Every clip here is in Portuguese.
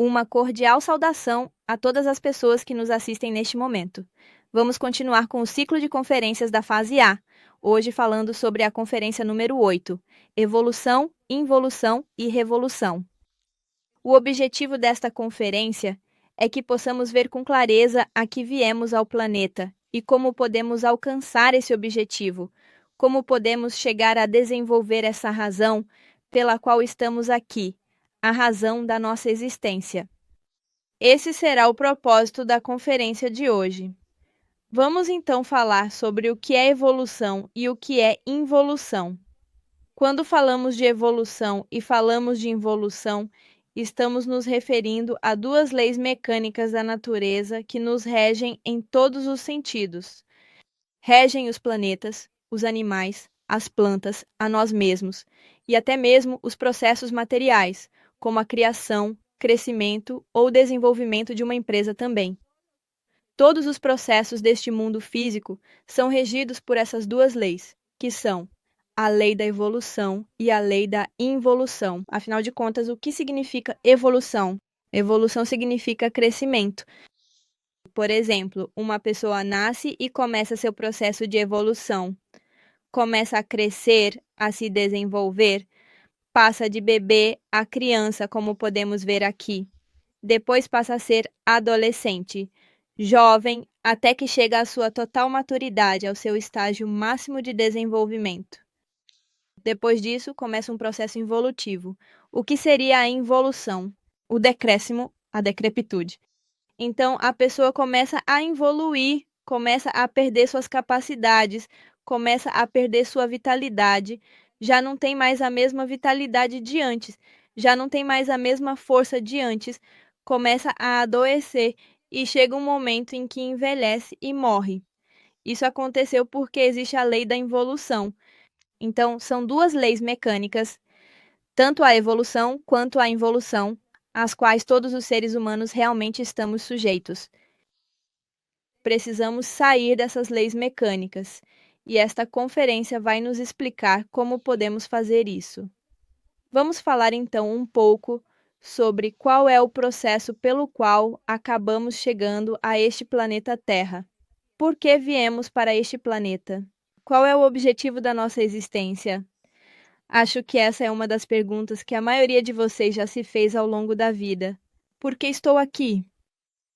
Uma cordial saudação a todas as pessoas que nos assistem neste momento. Vamos continuar com o ciclo de conferências da fase A, hoje falando sobre a conferência número 8, Evolução, Involução e Revolução. O objetivo desta conferência é que possamos ver com clareza a que viemos ao planeta e como podemos alcançar esse objetivo, como podemos chegar a desenvolver essa razão pela qual estamos aqui, a razão da nossa existência. Esse será o propósito da conferência de hoje. Vamos então falar sobre o que é evolução e o que é involução. Quando falamos de evolução e falamos de involução, estamos nos referindo a duas leis mecânicas da natureza que nos regem em todos os sentidos. Regem os planetas, os animais, as plantas, a nós mesmos, e até mesmo os processos materiais, como a criação, crescimento ou desenvolvimento de uma empresa também. Todos os processos deste mundo físico são regidos por essas duas leis, que são a lei da evolução e a lei da involução. Afinal de contas, o que significa evolução? Evolução significa crescimento. Por exemplo, uma pessoa nasce e começa seu processo de evolução. Começa a crescer, a se desenvolver, passa de bebê a criança, como podemos ver aqui. Depois passa a ser adolescente, jovem, até que chega à sua total maturidade, ao seu estágio máximo de desenvolvimento. Depois disso, começa um processo involutivo. O que seria a involução? O decréscimo, a decrepitude. Então, a pessoa começa a involuir, começa a perder suas capacidades, começa a perder sua vitalidade, já não tem mais a mesma vitalidade de antes, já não tem mais a mesma força de antes, começa a adoecer e chega um momento em que envelhece e morre. Isso aconteceu porque existe a lei da involução. Então, são duas leis mecânicas, tanto a evolução quanto a involução, às quais todos os seres humanos realmente estamos sujeitos. Precisamos sair dessas leis mecânicas, e esta conferência vai nos explicar como podemos fazer isso. Vamos falar então um pouco sobre qual é o processo pelo qual acabamos chegando a este planeta Terra. Por que viemos para este planeta? Qual é o objetivo da nossa existência? Acho que essa é uma das perguntas que a maioria de vocês já se fez ao longo da vida. Por que estou aqui?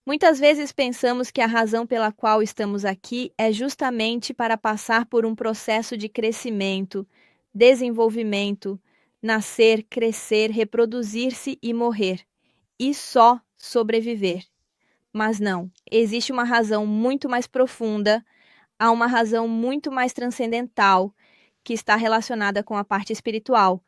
Muitas vezes pensamos que a razão pela qual estamos aqui é justamente para passar por um processo de crescimento, desenvolvimento, nascer, crescer, reproduzir-se e morrer, e só sobreviver. Mas não, existe uma razão muito mais profunda, há uma razão muito mais transcendental, que está relacionada com a parte espiritual.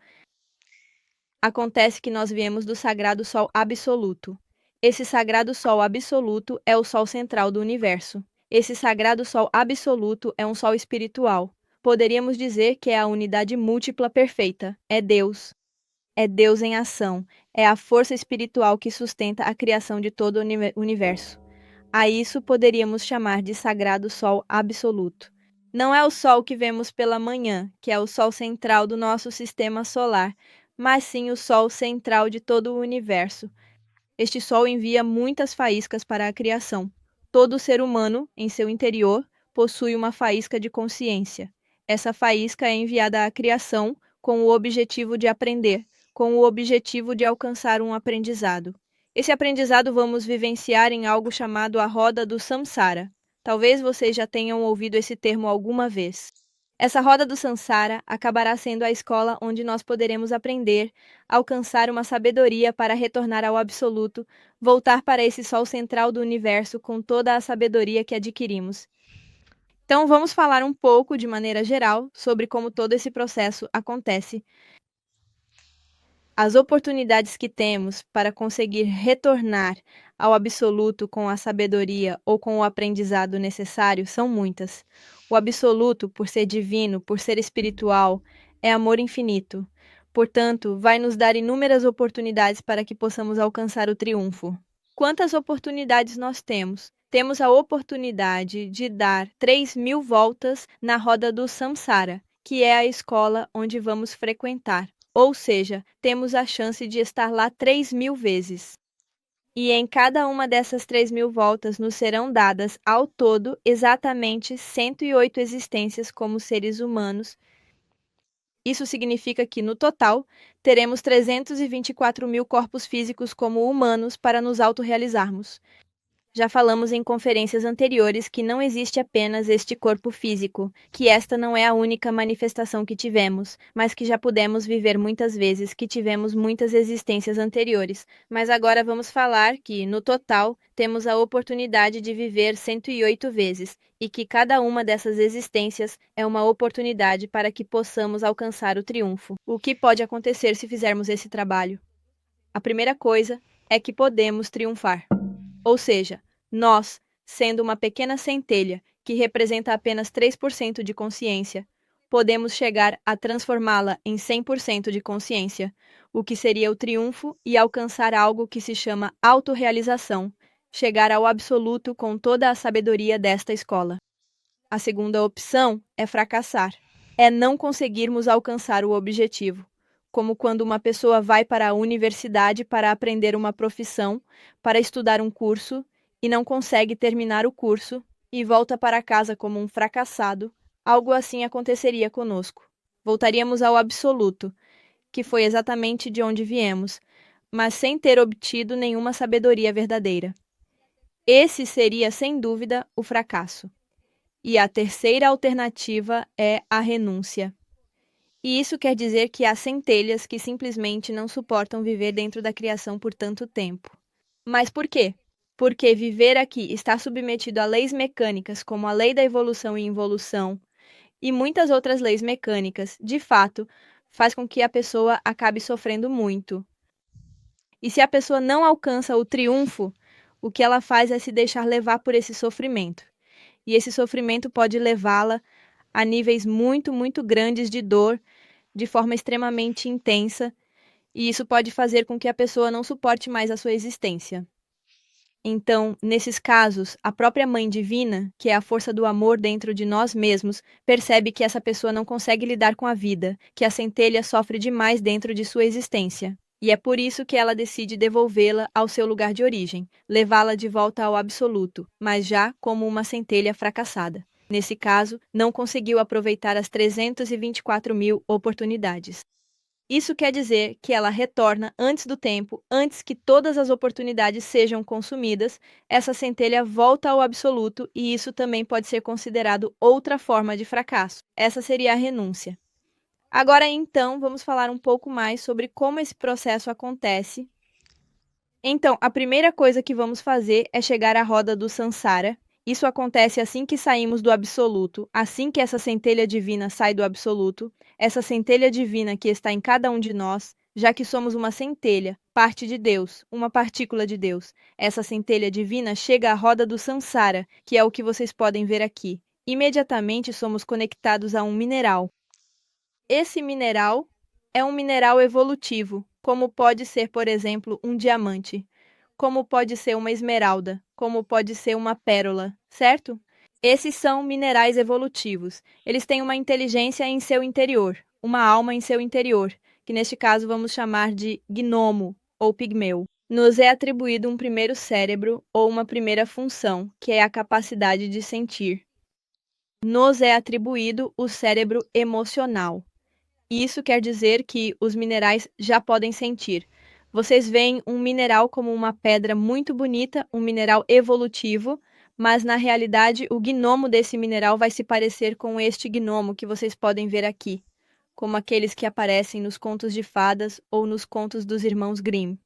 Acontece que nós viemos do sagrado Sol absoluto. Esse sagrado Sol absoluto é o Sol central do universo. Esse sagrado Sol absoluto é um Sol espiritual. Poderíamos dizer que é a unidade múltipla perfeita. É Deus. É Deus em ação. É a força espiritual que sustenta a criação de todo o universo. A isso poderíamos chamar de sagrado Sol absoluto. Não é o Sol que vemos pela manhã, que é o Sol central do nosso sistema solar, mas sim o Sol central de todo o universo. Este Sol envia muitas faíscas para a criação. Todo ser humano, em seu interior, possui uma faísca de consciência. Essa faísca é enviada à criação com o objetivo de aprender, com o objetivo de alcançar um aprendizado. Esse aprendizado vamos vivenciar em algo chamado a roda do samsara. Talvez vocês já tenham ouvido esse termo alguma vez. Essa roda do samsara acabará sendo a escola onde nós poderemos aprender, alcançar uma sabedoria para retornar ao absoluto, voltar para esse sol central do universo com toda a sabedoria que adquirimos. Então, vamos falar um pouco, de maneira geral, sobre como todo esse processo acontece. As oportunidades que temos para conseguir retornar ao absoluto com a sabedoria ou com o aprendizado necessário são muitas. O absoluto, por ser divino, por ser espiritual, é amor infinito. Portanto, vai nos dar inúmeras oportunidades para que possamos alcançar o triunfo. Quantas oportunidades nós temos? Temos a oportunidade de dar 3.000 voltas na roda do samsara, que é a escola onde vamos frequentar. Ou seja, temos a chance de estar lá 3.000 vezes. E em cada uma dessas 3.000 voltas nos serão dadas, ao todo, exatamente 108 existências como seres humanos. Isso significa que, no total, teremos 324.000 corpos físicos como humanos para nos autorrealizarmos. Já falamos em conferências anteriores que não existe apenas este corpo físico, que esta não é a única manifestação que tivemos, mas que já pudemos viver muitas vezes, que tivemos muitas existências anteriores. Mas agora vamos falar que, no total, temos a oportunidade de viver 108 vezes, e que cada uma dessas existências é uma oportunidade para que possamos alcançar o triunfo. O que pode acontecer se fizermos esse trabalho? A primeira coisa é que podemos triunfar. Ou seja, nós, sendo uma pequena centelha que representa apenas 3% de consciência, podemos chegar a transformá-la em 100% de consciência, o que seria o triunfo e alcançar algo que se chama autorrealização, chegar ao absoluto com toda a sabedoria desta escola. A segunda opção é fracassar, é não conseguirmos alcançar o objetivo, como quando uma pessoa vai para a universidade para aprender uma profissão, para estudar um curso, e não consegue terminar o curso e volta para casa como um fracassado. Algo assim aconteceria conosco. Voltaríamos ao absoluto, que foi exatamente de onde viemos, mas sem ter obtido nenhuma sabedoria verdadeira. Esse seria, sem dúvida, o fracasso. E a terceira alternativa é a renúncia. E isso quer dizer que há centelhas que simplesmente não suportam viver dentro da criação por tanto tempo. Mas por quê? Porque viver aqui está submetido a leis mecânicas, como a lei da evolução e involução, e muitas outras leis mecânicas, de fato, faz com que a pessoa acabe sofrendo muito. E se a pessoa não alcança o triunfo, o que ela faz é se deixar levar por esse sofrimento. E esse sofrimento pode levá-la a níveis muito, muito grandes de dor, de forma extremamente intensa, e isso pode fazer com que a pessoa não suporte mais a sua existência. Então, nesses casos, a própria Mãe Divina, que é a força do amor dentro de nós mesmos, percebe que essa pessoa não consegue lidar com a vida, que a centelha sofre demais dentro de sua existência. E é por isso que ela decide devolvê-la ao seu lugar de origem, levá-la de volta ao absoluto, mas já como uma centelha fracassada. Nesse caso, não conseguiu aproveitar as 324.000 oportunidades. Isso quer dizer que ela retorna antes do tempo, antes que todas as oportunidades sejam consumidas, essa centelha volta ao absoluto e isso também pode ser considerado outra forma de fracasso. Essa seria a renúncia. Agora, então, vamos falar um pouco mais sobre como esse processo acontece. Então, a primeira coisa que vamos fazer é chegar à roda do Sansara. Isso acontece assim que saímos do absoluto, assim que essa centelha divina sai do absoluto, essa centelha divina que está em cada um de nós, já que somos uma centelha, parte de Deus, uma partícula de Deus. Essa centelha divina chega à roda do Sansara, que é o que vocês podem ver aqui. Imediatamente somos conectados a um mineral. Esse mineral é um mineral evolutivo, como pode ser, por exemplo, um diamante, como pode ser uma esmeralda, como pode ser uma pérola, certo? Esses são minerais evolutivos. Eles têm uma inteligência em seu interior, uma alma em seu interior, que neste caso vamos chamar de gnomo ou pigmeu. Nos é atribuído um primeiro cérebro ou uma primeira função, que é a capacidade de sentir. Nos é atribuído o cérebro emocional. Isso quer dizer que os minerais já podem sentir. Vocês veem um mineral como uma pedra muito bonita, um mineral evolutivo, mas na realidade o gnomo desse mineral vai se parecer com este gnomo que vocês podem ver aqui, como aqueles que aparecem nos contos de fadas ou nos contos dos irmãos Grimm.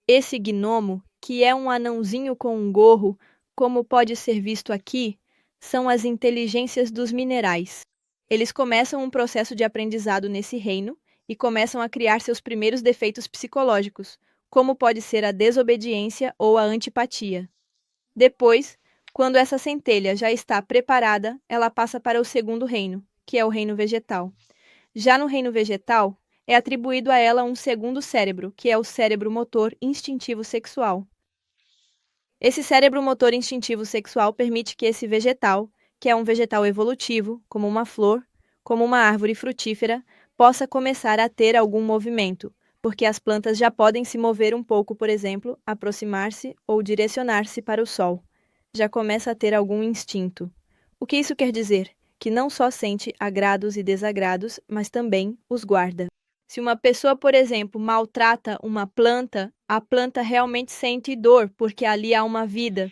Esse gnomo, que é um anãozinho com um gorro, como pode ser visto aqui, são as inteligências dos minerais. Eles começam um processo de aprendizado nesse reino e começam a criar seus primeiros defeitos psicológicos, como pode ser a desobediência ou a antipatia. Depois, quando essa centelha já está preparada, ela passa para o segundo reino, que é o reino vegetal. Já no reino vegetal, é atribuído a ela um segundo cérebro, que é o cérebro motor instintivo sexual. Esse cérebro motor instintivo sexual permite que esse vegetal, que é um vegetal evolutivo, como uma flor, como uma árvore frutífera, possa começar a ter algum movimento, porque as plantas já podem se mover um pouco, por exemplo, aproximar-se ou direcionar-se para o sol. Já começa a ter algum instinto. O que isso quer dizer? Que não só sente agrados e desagrados, mas também os guarda. Se uma pessoa, por exemplo, maltrata uma planta, a planta realmente sente dor, porque ali há uma vida.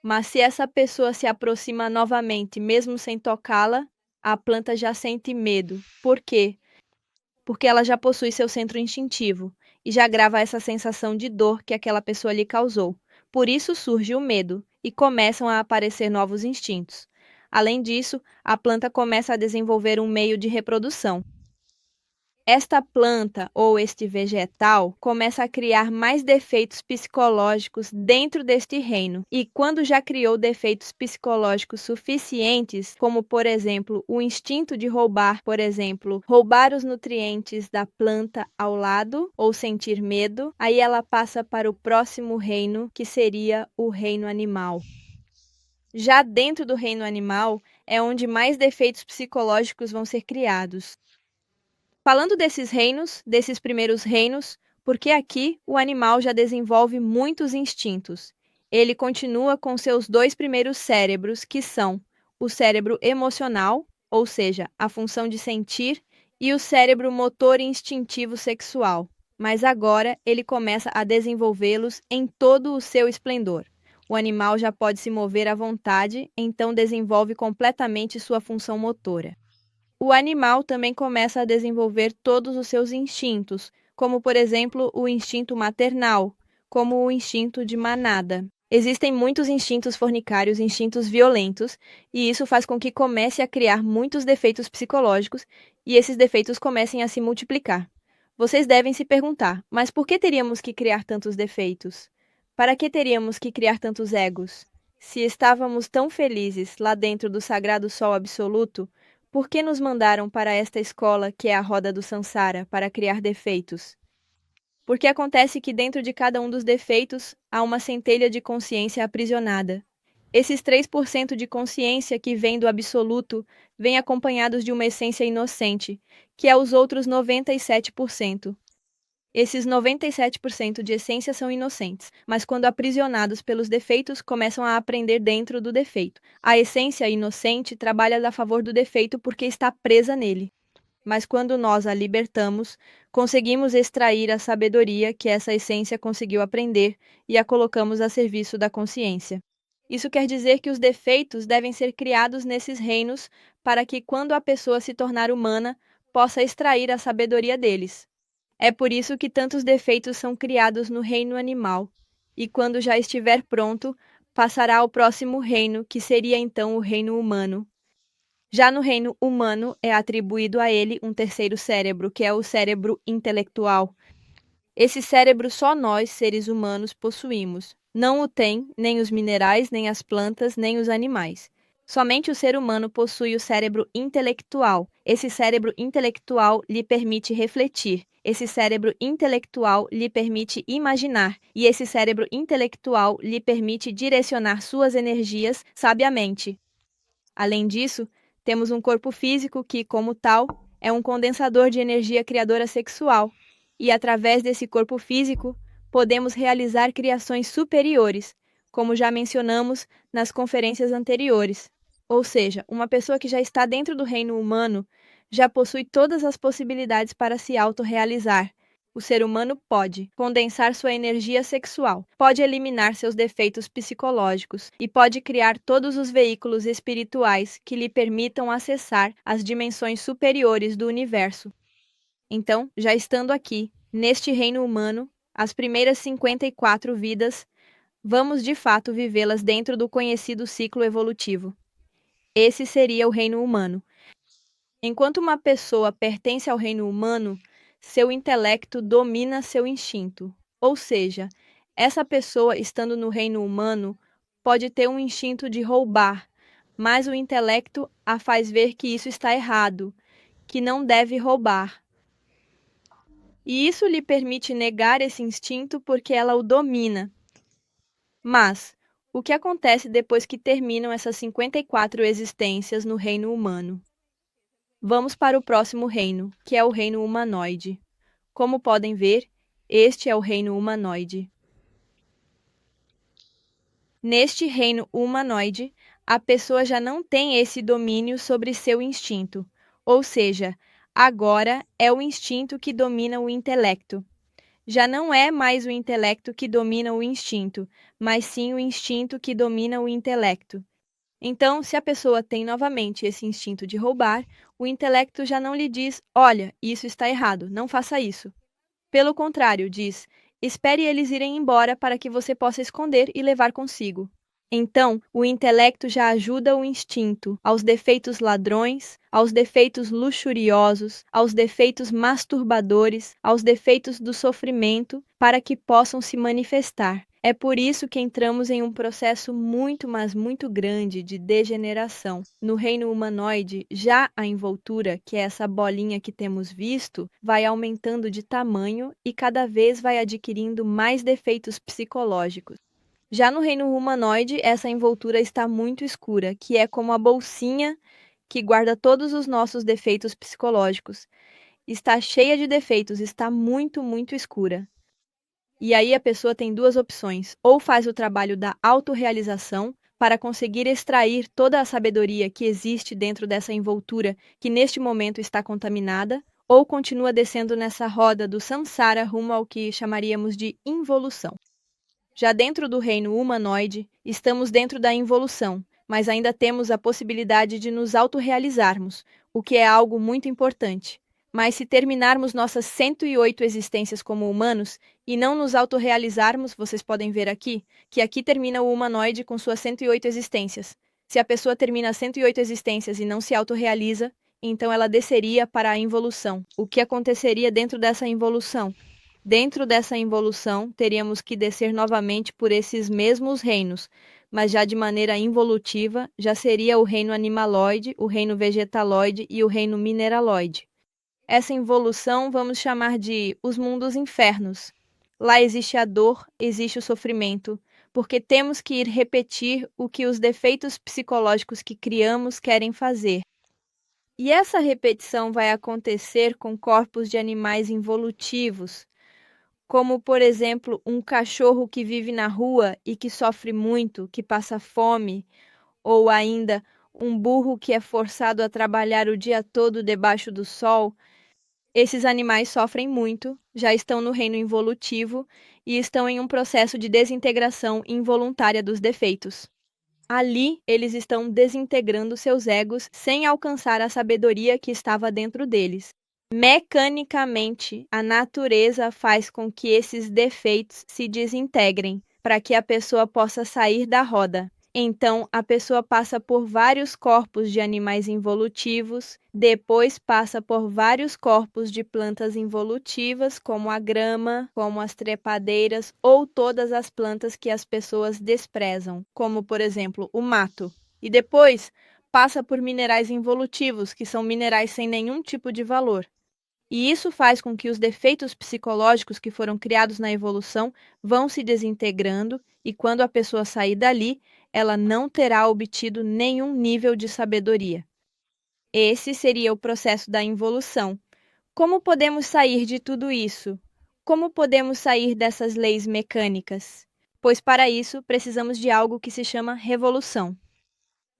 Mas se essa pessoa se aproxima novamente, mesmo sem tocá-la, a planta já sente medo. Por quê? Porque ela já possui seu centro instintivo e já grava essa sensação de dor que aquela pessoa lhe causou. Por isso surge o medo e começam a aparecer novos instintos. Além disso, a planta começa a desenvolver um meio de reprodução. Esta planta ou este vegetal começa a criar mais defeitos psicológicos dentro deste reino. E quando já criou defeitos psicológicos suficientes, como por exemplo, o instinto de roubar, por exemplo, roubar os nutrientes da planta ao lado ou sentir medo, aí ela passa para o próximo reino, que seria o reino animal. Já dentro do reino animal é onde mais defeitos psicológicos vão ser criados. Falando desses primeiros reinos, porque aqui o animal já desenvolve muitos instintos. Ele continua com seus dois primeiros cérebros, que são o cérebro emocional, ou seja, a função de sentir, e o cérebro motor e instintivo sexual. Mas agora ele começa a desenvolvê-los em todo o seu esplendor. O animal já pode se mover à vontade, então desenvolve completamente sua função motora. O animal também começa a desenvolver todos os seus instintos, como, por exemplo, o instinto maternal, como o instinto de manada. Existem muitos instintos fornicários, instintos violentos, e isso faz com que comece a criar muitos defeitos psicológicos e esses defeitos comecem a se multiplicar. Vocês devem se perguntar, mas por que teríamos que criar tantos defeitos? Para que teríamos que criar tantos egos? Se estávamos tão felizes lá dentro do sagrado sol absoluto, por que nos mandaram para esta escola que é a roda do Sansara para criar defeitos? Porque acontece que dentro de cada um dos defeitos há uma centelha de consciência aprisionada. Esses 3% de consciência que vem do absoluto vêm acompanhados de uma essência inocente, que é os outros 97%. Esses 97% de essência são inocentes, mas quando aprisionados pelos defeitos, começam a aprender dentro do defeito. A essência inocente trabalha a favor do defeito porque está presa nele. Mas quando nós a libertamos, conseguimos extrair a sabedoria que essa essência conseguiu aprender e a colocamos a serviço da consciência. Isso quer dizer que os defeitos devem ser criados nesses reinos para que, quando a pessoa se tornar humana, possa extrair a sabedoria deles. É por isso que tantos defeitos são criados no reino animal, e quando já estiver pronto, passará ao próximo reino, que seria então o reino humano. Já no reino humano é atribuído a ele um terceiro cérebro, que é o cérebro intelectual. Esse cérebro só nós, seres humanos, possuímos. Não o tem nem os minerais, nem as plantas, nem os animais. Somente o ser humano possui o cérebro intelectual. Esse cérebro intelectual lhe permite refletir. Esse cérebro intelectual lhe permite imaginar. E esse cérebro intelectual lhe permite direcionar suas energias sabiamente. Além disso, temos um corpo físico que, como tal, é um condensador de energia criadora sexual. E através desse corpo físico, podemos realizar criações superiores, como já mencionamos nas conferências anteriores. Ou seja, uma pessoa que já está dentro do reino humano já possui todas as possibilidades para se autorrealizar. O ser humano pode condensar sua energia sexual, pode eliminar seus defeitos psicológicos e pode criar todos os veículos espirituais que lhe permitam acessar as dimensões superiores do universo. Então, já estando aqui, neste reino humano, as primeiras 54 vidas, vamos de fato vivê-las dentro do conhecido ciclo evolutivo. Esse seria o reino humano. Enquanto uma pessoa pertence ao reino humano, seu intelecto domina seu instinto. Ou seja, essa pessoa, estando no reino humano, pode ter um instinto de roubar, mas o intelecto a faz ver que isso está errado, que não deve roubar. E isso lhe permite negar esse instinto porque ela o domina. Mas o que acontece depois que terminam essas 54 existências no reino humano? Vamos para o próximo reino, que é o reino humanoide. Como podem ver, este é o reino humanoide. Neste reino humanoide, a pessoa já não tem esse domínio sobre seu instinto, ou seja, agora é o instinto que domina o intelecto. Já não é mais o intelecto que domina o instinto, mas sim o instinto que domina o intelecto. Então, se a pessoa tem novamente esse instinto de roubar, o intelecto já não lhe diz: olha, isso está errado, não faça isso. Pelo contrário, diz: espere eles irem embora para que você possa esconder e levar consigo. Então, o intelecto já ajuda o instinto aos defeitos ladrões, aos defeitos luxuriosos, aos defeitos masturbadores, aos defeitos do sofrimento, para que possam se manifestar. É por isso que entramos em um processo muito, mas muito grande de degeneração. No reino humanoide, já a envoltura, que é essa bolinha que temos visto, vai aumentando de tamanho e cada vez vai adquirindo mais defeitos psicológicos. Já no reino humanoide, essa envoltura está muito escura, que é como a bolsinha que guarda todos os nossos defeitos psicológicos. Está cheia de defeitos, está muito, muito escura. E aí a pessoa tem duas opções: ou faz o trabalho da autorrealização para conseguir extrair toda a sabedoria que existe dentro dessa envoltura que neste momento está contaminada, ou continua descendo nessa roda do samsara rumo ao que chamaríamos de involução. Já dentro do reino humanoide, estamos dentro da involução, mas ainda temos a possibilidade de nos autorrealizarmos, o que é algo muito importante. Mas se terminarmos nossas 108 existências como humanos e não nos autorrealizarmos, vocês podem ver aqui, que aqui termina o humanoide com suas 108 existências. Se a pessoa termina 108 existências e não se autorrealiza, então ela desceria para a involução. O que aconteceria dentro dessa involução? Dentro dessa involução, teríamos que descer novamente por esses mesmos reinos, mas já de maneira involutiva, já seria o reino animaloide, o reino vegetaloide e o reino mineraloide. Essa involução vamos chamar de os mundos infernos. Lá existe a dor, existe o sofrimento, porque temos que ir repetir o que os defeitos psicológicos que criamos querem fazer. E essa repetição vai acontecer com corpos de animais involutivos, como, por exemplo, um cachorro que vive na rua e que sofre muito, que passa fome, ou ainda um burro que é forçado a trabalhar o dia todo debaixo do sol. Esses animais sofrem muito, já estão no reino involutivo e estão em um processo de desintegração involuntária dos defeitos. Ali, eles estão desintegrando seus egos sem alcançar a sabedoria que estava dentro deles. Mecanicamente, a natureza faz com que esses defeitos se desintegrem, para que a pessoa possa sair da roda. Então, a pessoa passa por vários corpos de animais involutivos, depois passa por vários corpos de plantas involutivas, como a grama, como as trepadeiras ou todas as plantas que as pessoas desprezam, como, por exemplo, o mato. E depois passa por minerais involutivos, que são minerais sem nenhum tipo de valor. E isso faz com que os defeitos psicológicos que foram criados na evolução vão se desintegrando e quando a pessoa sair dali, ela não terá obtido nenhum nível de sabedoria. Esse seria o processo da involução. Como podemos sair de tudo isso? Como podemos sair dessas leis mecânicas? Pois para isso precisamos de algo que se chama revolução.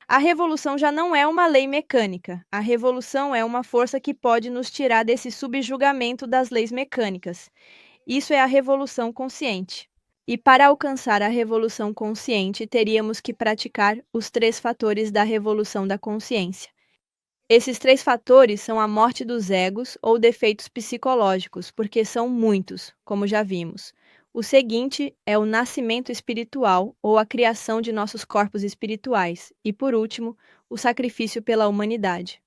A revolução já não é uma lei mecânica. A revolução é uma força que pode nos tirar desse subjugamento das leis mecânicas. Isso é a revolução consciente. E para alcançar a revolução consciente, teríamos que praticar os 3 fatores da revolução da consciência. Esses 3 fatores são a morte dos egos ou defeitos psicológicos, porque são muitos, como já vimos. O seguinte é o nascimento espiritual ou a criação de nossos corpos espirituais. E, por último, o sacrifício pela humanidade.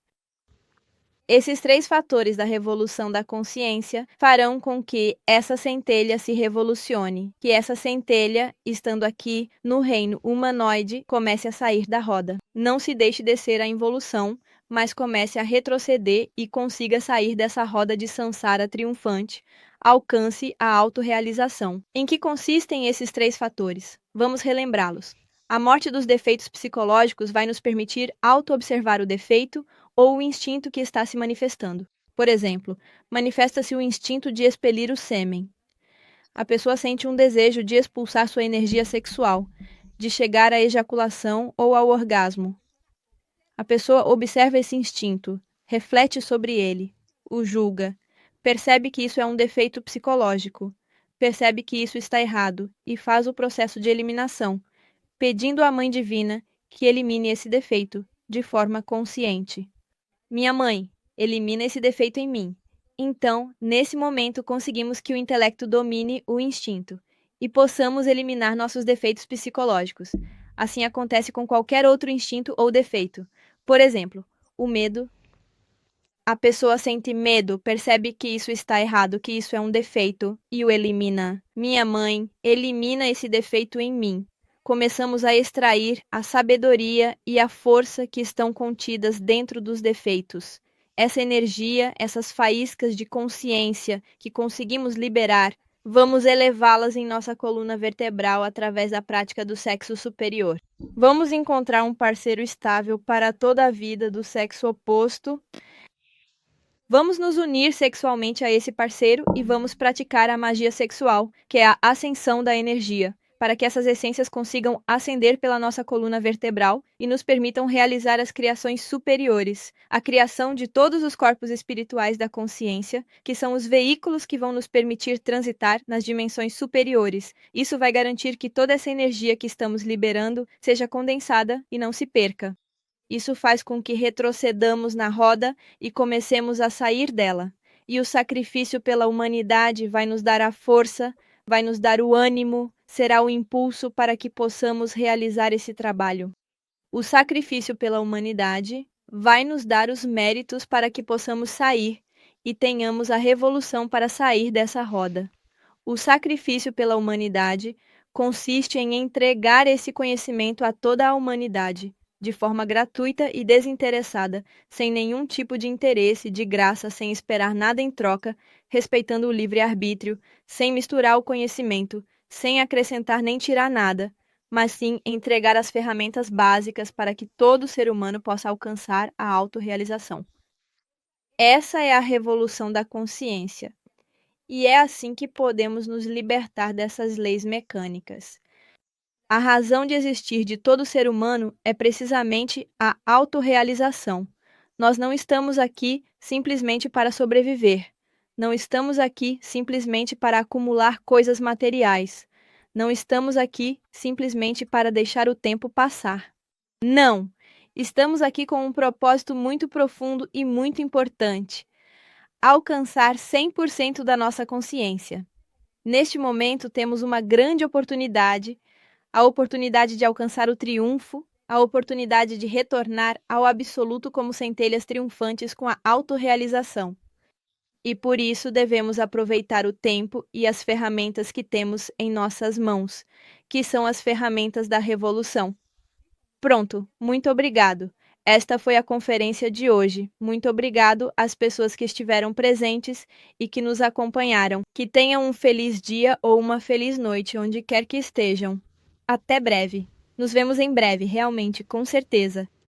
Esses 3 fatores da revolução da consciência farão com que essa centelha se revolucione, que essa centelha, estando aqui no reino humanoide, comece a sair da roda. Não se deixe descer a involução, mas comece a retroceder e consiga sair dessa roda de samsara triunfante, alcance a autorrealização. Em que consistem esses 3 fatores? Vamos relembrá-los. A morte dos defeitos psicológicos vai nos permitir auto-observar o defeito ou o instinto que está se manifestando. Por exemplo, manifesta-se o instinto de expelir o sêmen. A pessoa sente um desejo de expulsar sua energia sexual, de chegar à ejaculação ou ao orgasmo. A pessoa observa esse instinto, reflete sobre ele, o julga, percebe que isso é um defeito psicológico, percebe que isso está errado e faz o processo de eliminação, pedindo à Mãe Divina que elimine esse defeito, de forma consciente. Minha mãe, elimina esse defeito em mim. Então, nesse momento, conseguimos que o intelecto domine o instinto e possamos eliminar nossos defeitos psicológicos. Assim acontece com qualquer outro instinto ou defeito. Por exemplo, o medo. A pessoa sente medo, percebe que isso está errado, que isso é um defeito e o elimina. Minha mãe, elimina esse defeito em mim. Começamos a extrair a sabedoria e a força que estão contidas dentro dos defeitos. Essa energia, essas faíscas de consciência que conseguimos liberar, vamos elevá-las em nossa coluna vertebral através da prática do sexo superior. Vamos encontrar um parceiro estável para toda a vida do sexo oposto. Vamos nos unir sexualmente a esse parceiro e vamos praticar a magia sexual, que é a ascensão da energia, para que essas essências consigam ascender pela nossa coluna vertebral e nos permitam realizar as criações superiores, a criação de todos os corpos espirituais da consciência, que são os veículos que vão nos permitir transitar nas dimensões superiores. Isso vai garantir que toda essa energia que estamos liberando seja condensada e não se perca. Isso faz com que retrocedamos na roda e comecemos a sair dela. E o sacrifício pela humanidade vai nos dar a força, vai nos dar o ânimo, será o impulso para que possamos realizar esse trabalho. O sacrifício pela humanidade vai nos dar os méritos para que possamos sair e tenhamos a revolução para sair dessa roda. O sacrifício pela humanidade consiste em entregar esse conhecimento a toda a humanidade, de forma gratuita e desinteressada, sem nenhum tipo de interesse, de graça, sem esperar nada em troca, respeitando o livre-arbítrio, sem misturar o conhecimento, sem acrescentar nem tirar nada, mas sim entregar as ferramentas básicas para que todo ser humano possa alcançar a autorrealização. Essa é a revolução da consciência. E é assim que podemos nos libertar dessas leis mecânicas. A razão de existir de todo ser humano é precisamente a autorrealização. Nós não estamos aqui simplesmente para sobreviver. Não estamos aqui simplesmente para acumular coisas materiais. Não estamos aqui simplesmente para deixar o tempo passar. Não! Estamos aqui com um propósito muito profundo e muito importante: alcançar 100% da nossa consciência. Neste momento, temos uma grande oportunidade, a oportunidade de alcançar o triunfo, a oportunidade de retornar ao absoluto como centelhas triunfantes com a autorrealização. E por isso devemos aproveitar o tempo e as ferramentas que temos em nossas mãos, que são as ferramentas da revolução. Pronto, muito obrigado. Esta foi a conferência de hoje. Muito obrigado às pessoas que estiveram presentes e que nos acompanharam. Que tenham um feliz dia ou uma feliz noite, onde quer que estejam. Até breve. Nos vemos em breve, realmente, com certeza.